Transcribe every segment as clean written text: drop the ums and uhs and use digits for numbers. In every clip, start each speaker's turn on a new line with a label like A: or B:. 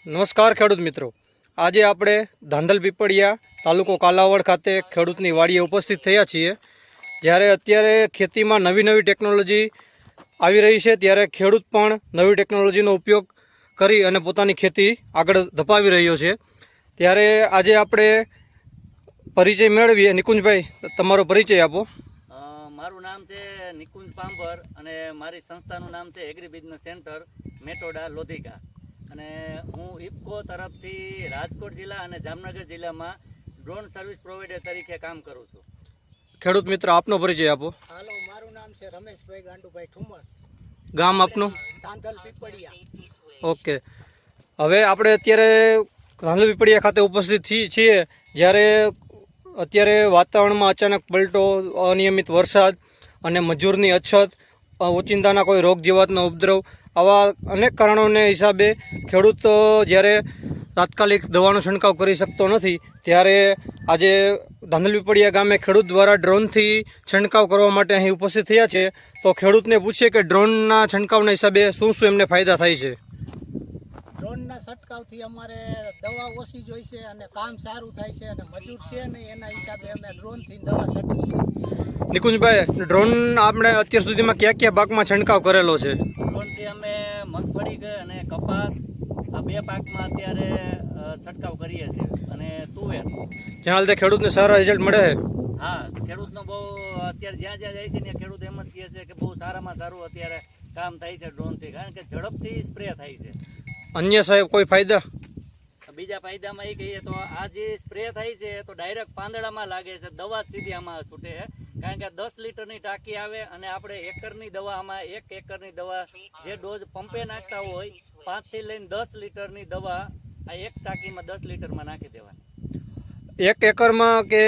A: નમસ્કાર ખેડૂત મિત્રો, આજે આપણે ધાંધલ પીપળિયા તાલુકો કાલાવડ ખાતે ખેડૂતની વાડીએ ઉપસ્થિત થયા છીએ। જ્યારે અત્યારે ખેતીમાં નવી ટેકનોલોજી આવી રહી છે, ત્યારે ખેડૂત પણ નવી ટેકનોલોજીનો ઉપયોગ કરી અને પોતાની ખેતી આગળ ધપાવી રહ્યો છે। ત્યારે આજે આપણે પરિચય મેળવીએ। નિકુંજભાઈ, તમારો પરિચય આપો।
B: મારું નામ છે નિકુંજ પાંભર અને મારી સંસ્થાનું નામ છે agri business centre Metoda Lodhika અને હું ઇફકો તરફથી રાજકોટ જિલ્લા અને જામનગર જિલ્લામાં ડ્રોન સર્વિસ પ્રોવાઇડર તરીકે કામ કરું છું।
A: ખેડૂત મિત્ર, આપનો પરિચય આપો।
C: હાલો, મારું નામ છે રમેશભાઈ ગાંડુભાઈ ઠુમર,
A: ગામ આપનું?
C: ધાંધલ પીપળિયા।
A: ઓકે, હવે આપણે અત્યારે ધાંધલ પીપળિયા ખાતે ઉપસ્થિત છીએ। જ્યારે અત્યારે વાતાવરણમાં અચાનક પલટો, અનિયમિત વરસાદ અને મજૂરની અછત, ઓચિંતાના કોઈ રોગ જીવાતનો ઉપદ્રવ, આવા અનેક કારણોને હિસાબે ખેડૂત જ્યારે તાત્કાલિક દવાનો છંટકાવ કરી શકતો નથી, ત્યારે આજે ધાંધલ પીપળિયા ગામે ખેડૂત દ્વારા ડ્રોનથી છંટકાવ કરવા માટે અહીં ઉપસ્થિત થયા છે। તો ખેડૂતને પૂછીએ કે ડ્રોનના છંટકાવના હિસાબે શું શું એમને ફાયદા થાય છે।
C: ડ્રોનના છંટકાવથી અમારે દવા ઓછી જોઈ છે અને કામ સારું થાય છે અને મજૂર છે નહીં, એના હિસાબે અમે ડ્રોનથી દવા છંટવી છે।
A: નિકુંજભાઈ, ડ્રોન આપણે અત્યાર સુધીમાં કયા પાકમાં છંટકાવ કરેલો છે?
B: ડ્રોનથી અમે મગફળી અને કપાસ આ બે પાકમાં અત્યારે છંટકાવ કરીએ છીએ અને તુવેર,
A: જેના લીધે ખેડૂતને સારા રિઝલ્ટ મળે છે।
B: હા, ખેડૂતનો બહુ અત્યારે જ્યાં જાય છે ત્યાં ખેડૂત એમ જ કહે છે કે બહુ સારામાં સારું અત્યારે કામ થાય છે ડ્રોનથી, કારણ કે ઝડપથી સ્પ્રે થાય છે।
A: અન્ય સાહેબ કોઈ ફાયદા?
B: બીજા ફાયદામાં એ કહીએ તો આ જે સ્પ્રે થાય છે તો ડાયરેક્ટ પાંદડામાં લાગે છે, દવા સીધી આમાં છૂટે છે, કારણ કે 10 લીટરની ટાંકી આવે અને આપણે એકરની દવા આમાં 1 એકરની દવા જે ડોઝ પંપે નાખતા હોય 5 થી લઈને 10 લીટરની દવા આ એક ટાંકીમાં 10 લીટરમાં નાખી દેવાની।
A: 1 એકરમાં કે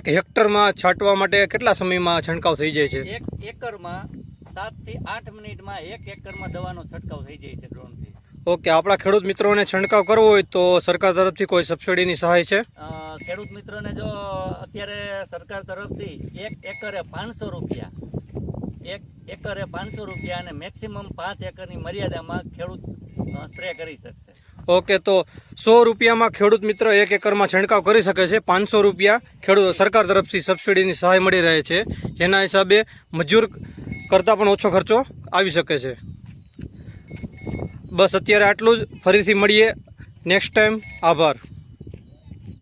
A: 1 હેક્ટરમાં છાંટવા માટે કેટલા સમયમાં છંટકાવ થઈ જાય છે?
B: 1 એકરમાં 7 થી 8 મિનિટમાં 1 એકરમાં દવાનો છંટકાવ થઈ જાય છે ડ્રોનથી।
A: ઓકે, આપણા ખેડૂત મિત્રોને છંટકાવ કરવો હોય તો સરકાર તરફથી કોઈ સબસિડીની સહાય છે?
B: ખેડૂત મિત્રોને જો અત્યારે સરકાર તરફથી 1 એકરે 500 રૂપિયા, 1 એકરે 500 રૂપિયા અને મેક્સિમમ 5 એકરની મર્યાદામાં ખેડૂત સ્પ્રે કરી શકશે।
A: ઓકે, તો 100 રૂપિયામાં ખેડૂત મિત્ર 1 એકરમાં છંટકાવ કરી શકે છે। 500 રૂપિયા ખેડૂત સરકાર તરફથી સબસિડીની સહાય મળી રહે છે, જેના હિસાબે મજૂર કરતાં પણ ઓછો ખર્ચો આવી શકે છે। બસ અત્યારે આટલું જ, ફરીથી મળીએ નેક્સ્ટ ટાઈમ। આભાર।